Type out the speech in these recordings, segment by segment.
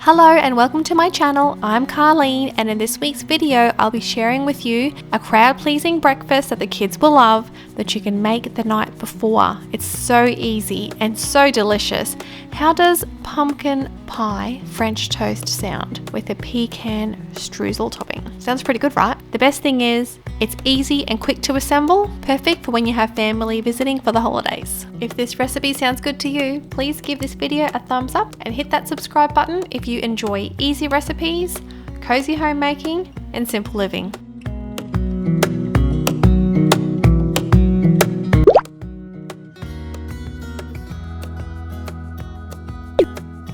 Hello and welcome to my channel. I'm Karlene, and in this week's video I'll be sharing with you a crowd-pleasing breakfast that the kids will love that you can make the night before. It's so easy and so delicious. How does pumpkin pie French toast sound with a pecan streusel topping? Sounds pretty good, right? The best thing is it's easy and quick to assemble, perfect for when you have family visiting for the holidays. If this recipe sounds good to you, please give this video a thumbs up and hit that subscribe button if you enjoy easy recipes, cozy homemaking, and simple living.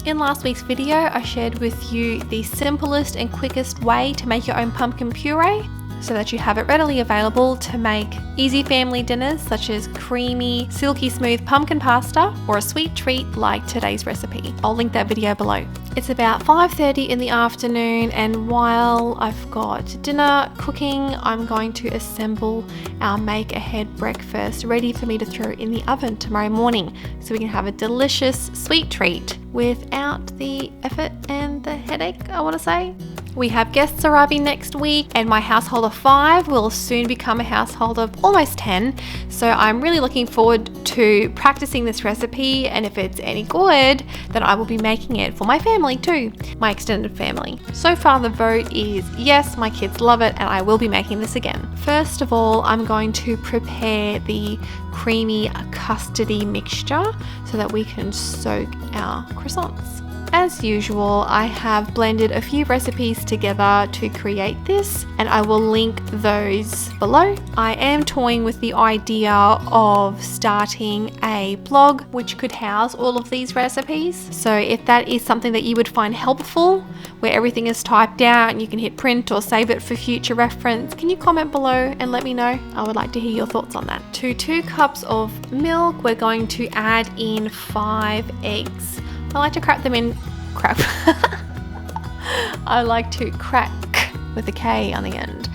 In last week's video, I shared with you the simplest and quickest way to make your own pumpkin puree so that you have it readily available to make easy family dinners such as creamy, silky smooth pumpkin pasta or a sweet treat like today's recipe. I'll link that video below. It's about 5:30 in the afternoon, and while I've got dinner cooking, I'm going to assemble our make ahead breakfast ready for me to throw in the oven tomorrow morning so we can have a delicious sweet treat without the effort and the headache, I want to say. We have guests arriving next week, and my household of 5 will soon become a household of almost 10. So I'm really looking forward to practicing this recipe, and if it's any good, then I will be making it for my family too, my extended family. So far the vote is yes, my kids love it, and I will be making this again. First of all, I'm going to prepare the creamy custardy mixture so that we can soak our croissants. As usual, I have blended a few recipes together to create this, and I will link those below. I am toying with the idea of starting a blog which could house all of these recipes. So if that is something that you would find helpful, where everything is typed out and you can hit print or save it for future reference, can you comment below and let me know? I would like to hear your thoughts on that. To 2 cups of milk, we're going to add in 5 eggs. I like to crack them in I like to crack with a K on the end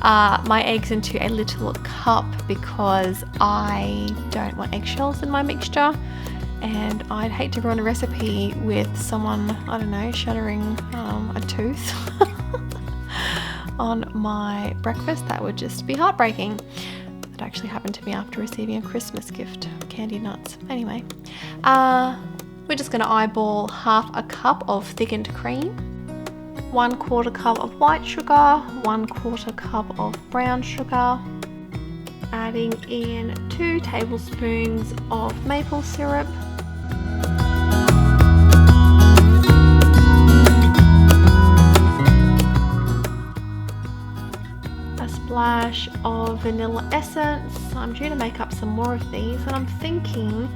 my eggs into a little cup because I don't want eggshells in my mixture, and I'd hate to ruin a recipe with someone, I don't know, shattering a tooth on my breakfast. That would just be heartbreaking. That actually happened to me after receiving a Christmas gift, candy nuts. Anyway, we're just going to eyeball 1/2 cup of thickened cream, 1/4 cup of white sugar, 1/4 cup of brown sugar, adding in 2 tablespoons of maple syrup, a splash of vanilla essence. I'm due to make up some more of these, and I'm thinking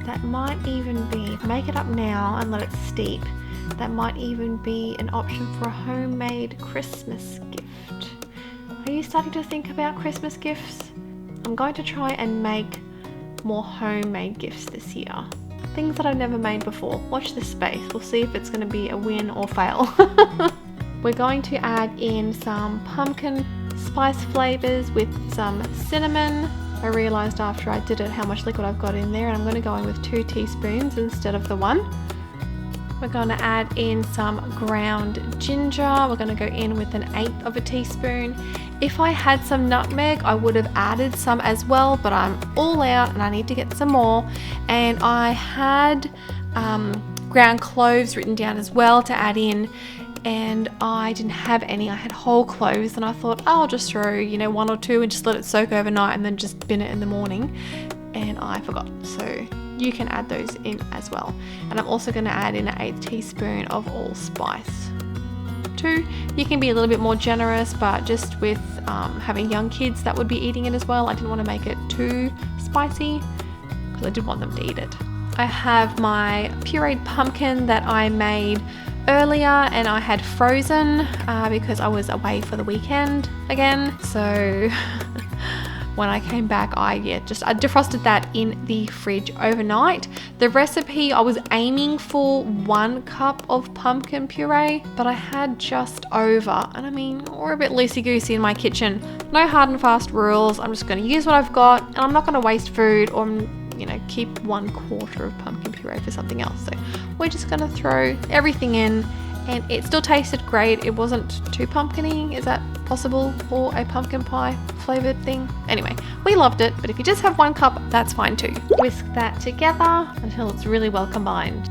that might even be, make it up now and let it steep, that might even be an option for a homemade Christmas gift. Are you starting to think about Christmas gifts? I'm going to try and make more homemade gifts this year. Things that I've never made before. Watch this space. We'll see if it's going to be a win or fail. We're going to add in some pumpkin spice flavors with some cinnamon. I realized after I did it how much liquid I've got in there, and I'm going to go in with 2 teaspoons instead of the 1. We're going to add in some ground ginger. We're going to go in with 1/8 of a teaspoon. If I had some nutmeg, I would have added some as well, but I'm all out and I need to get some more. And I had ground cloves written down as well to add in, and I didn't have any. I had whole cloves, and I thought, oh, I'll just throw 1 or 2 and just let it soak overnight and then just bin it in the morning, and I forgot. So you can add those in as well. And I'm also going to add in 1/8 teaspoon of allspice. 2, you can be a little bit more generous, but just with having young kids that would be eating it as well, I didn't want to make it too spicy because I did want them to eat it. I have my pureed pumpkin that I made earlier, and I had frozen because I was away for the weekend again. So when I came back, I defrosted that in the fridge overnight. The recipe, I was aiming for 1 cup of pumpkin puree, but I had just over, and I mean, we're a bit loosey-goosey in my kitchen. No hard and fast rules. I'm just going to use what I've got, and I'm not going to waste food or keep 1/4 of pumpkin puree for something else. So we're just going to throw everything in and it still tasted great. It wasn't too pumpkin-y. Is that possible for a pumpkin pie flavored thing? Anyway, we loved it, but if you just have 1 cup, that's fine too. Whisk that together until it's really well combined.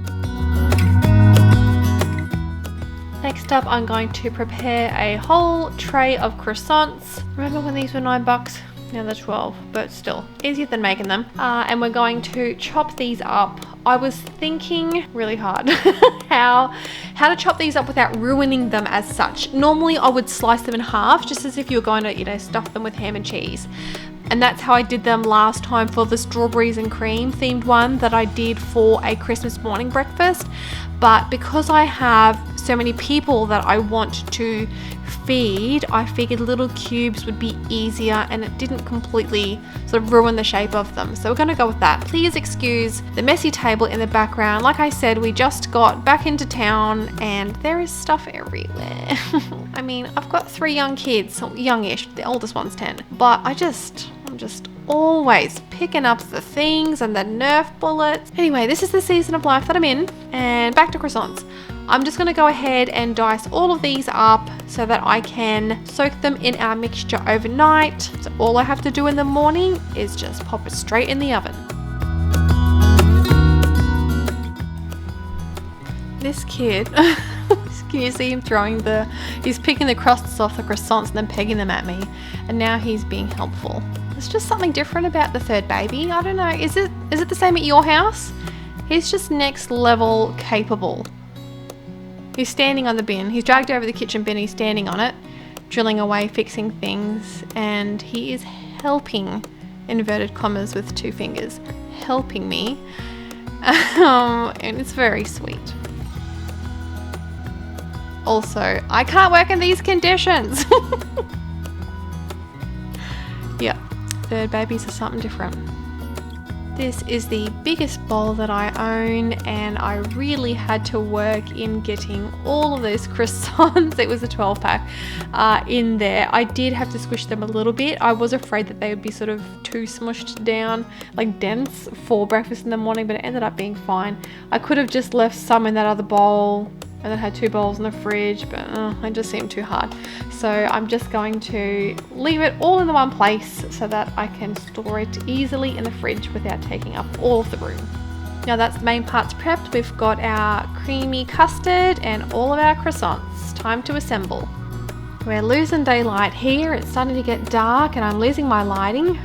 Next up, I'm going to prepare a whole tray of croissants. Remember when these were $9? Now they're 12, but still easier than making them. And we're going to chop these up. I was thinking really hard how to chop these up without ruining them as such. Normally I would slice them in half, just as if you were going to, you know, stuff them with ham and cheese. And that's how I did them last time for the strawberries and cream themed one that I did for a Christmas morning breakfast. But because I have so many people that I want to feed, I figured little cubes would be easier and it didn't completely sort of ruin the shape of them. So we're going to go with that. Please excuse the messy table in the background. Like I said, we just got back into town and there is stuff everywhere. I mean, I've got 3 young kids, youngish, the oldest one's 10, but I'm just always picking up the things and the Nerf bullets. Anyway, this is the season of life that I'm in, and back to croissants. I'm just going to go ahead and dice all of these up so that I can soak them in our mixture overnight. So all I have to do in the morning is just pop it straight in the oven. This kid, can you see him he's picking the crusts off the croissants and then pegging them at me, and now he's being helpful. There's just something different about the 3rd baby. I don't know, is it the same at your house? He's just next level capable. He's standing on the bin. He's dragged over the kitchen bin. He's standing on it, drilling away, fixing things, and he is helping, inverted commas with 2 fingers, helping me, and it's very sweet. Also, I can't work in these conditions. Yeah, 3rd babies are something different. This is the biggest bowl that I own, and I really had to work in getting all of those croissants. It was a 12-pack in there. I did have to squish them a little bit. I was afraid that they would be sort of too smushed down, like dense for breakfast in the morning, but it ended up being fine. I could have just left some in that other bowl and then had 2 bowls in the fridge, but it just seemed too hard. So I'm just going to leave it all in the one place so that I can store it easily in the fridge without taking up all of the room. Now that's the main parts prepped. We've got our creamy custard and all of our croissants. Time to assemble. We're losing daylight here. It's starting to get dark and I'm losing my lighting.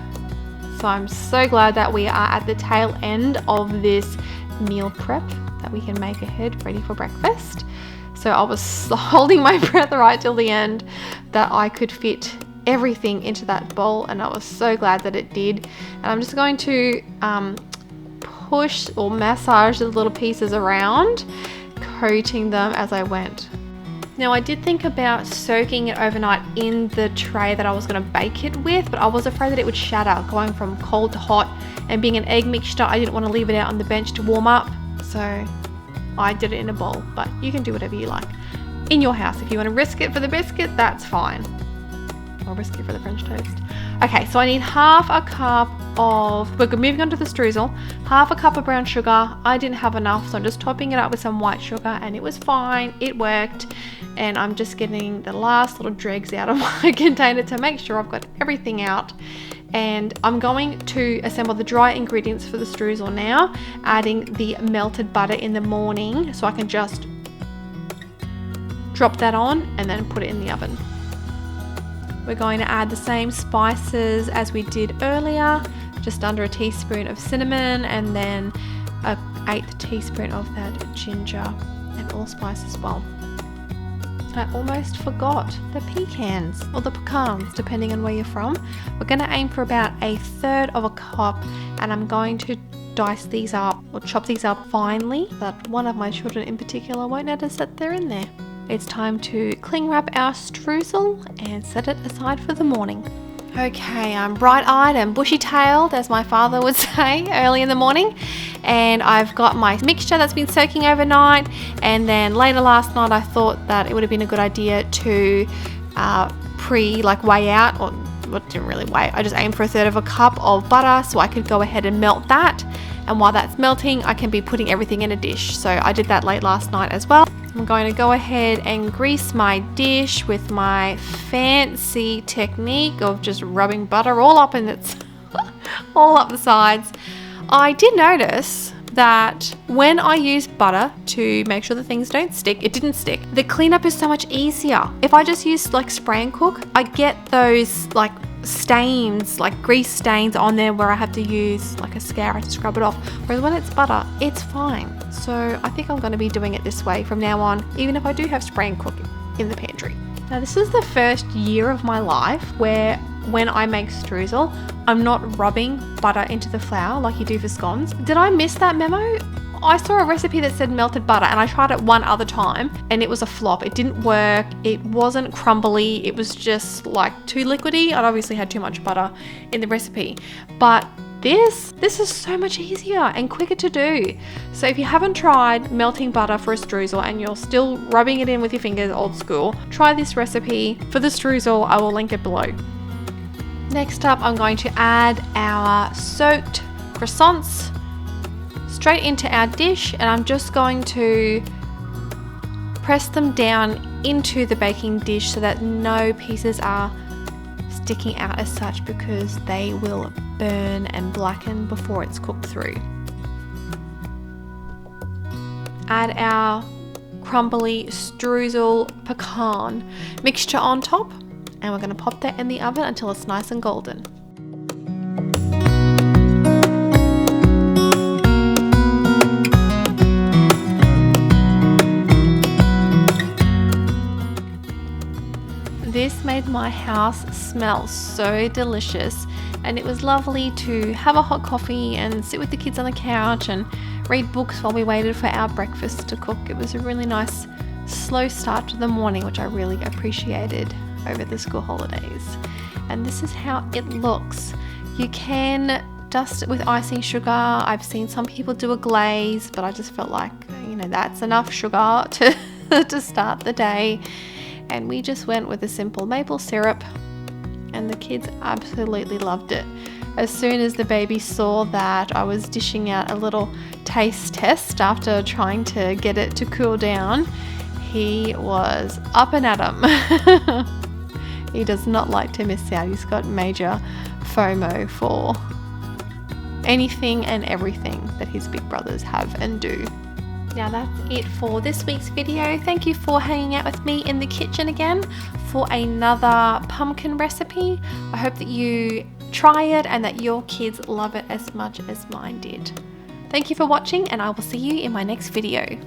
So I'm so glad that we are at the tail end of this meal prep that we can make ahead ready for breakfast. So I was holding my breath right till the end that I could fit everything into that bowl, and I was so glad that it did. And I'm just going to push or massage the little pieces around, coating them as I went. Now I did think about soaking it overnight in the tray that I was going to bake it with, but I was afraid that it would shatter going from cold to hot, and being an egg mixture I didn't want to leave it out on the bench to warm up, so I did it in a bowl. But you can do whatever you like in your house. If you want to risk it for the biscuit, that's fine, or risk it for the French toast. Okay, so I need half a cup of, we're moving on to the streusel, half a cup of brown sugar. I didn't have enough, so I'm just topping it up with some white sugar, and it was fine, it worked. And I'm just getting the last little dregs out of my container to make sure I've got everything out. And I'm going to assemble the dry ingredients for the streusel now, adding the melted butter in the morning, so I can just drop that on and then put it in the oven. We're going to add the same spices as we did earlier, just under a teaspoon of cinnamon, and then an 1/8 teaspoon of that ginger and allspice as well. I almost forgot the pecans, or the pecans, depending on where you're from. We're going to aim for about 1/3 of a cup, and I'm going to dice these up or chop these up finely, that one of my children in particular won't notice that they're in there. It's time to cling wrap our streusel and set it aside for the morning. Okay, I'm bright-eyed and bushy-tailed, as my father would say, early in the morning, and I've got my mixture that's been soaking overnight. And then later last night I thought that it would have been a good idea to weigh out, or didn't really weigh, I just aimed for 1/3 of a cup of butter so I could go ahead and melt that, and while that's melting I can be putting everything in a dish. So I did that late last night as well. I'm going to go ahead and grease my dish with my fancy technique of just rubbing butter all up in its all up the sides. I did notice that when I use butter to make sure that things don't stick, it didn't stick. The cleanup is so much easier. If I just use like spray and cook, I get those like stains, like grease stains on there where I have to use like a scourer to scrub it off. Whereas when it's butter, it's fine. So I think I'm going to be doing it this way from now on, even if I do have spray and cook in the pantry. Now this is the first year of my life where when I make streusel, I'm not rubbing butter into the flour like you do for scones. Did I miss that memo? I saw a recipe that said melted butter and I tried it one other time and it was a flop. It didn't work. It wasn't crumbly. It was just like too liquidy. I'd obviously had too much butter in the recipe. But this is so much easier and quicker to do. So if you haven't tried melting butter for a streusel and you're still rubbing it in with your fingers old school, try this recipe for the streusel. I will link it below. Next up, I'm going to add our soaked croissants straight into our dish, and I'm just going to press them down into the baking dish so that no pieces are sticking out as such, because they will burn and blacken before it's cooked through. Add our crumbly streusel pecan mixture on top, and we're going to pop that in the oven until it's nice and golden. This made my house smell so delicious, and it was lovely to have a hot coffee and sit with the kids on the couch and read books while we waited for our breakfast to cook. It was a really nice slow start to the morning, which I really appreciated over the school holidays. And this is how it looks. You can dust it with icing sugar. I've seen some people do a glaze, but I just felt like, you know, that's enough sugar to start the day. And we just went with a simple maple syrup, and the kids absolutely loved it. As soon as the baby saw that I was dishing out a little taste test after trying to get it to cool down, he was up and at 'em. He does not like to miss out. He's got major FOMO for anything and everything that his big brothers have and do. Now that's it for this week's video. Thank you for hanging out with me in the kitchen again for another pumpkin recipe. I hope that you try it and that your kids love it as much as mine did. Thank you for watching, and I will see you in my next video.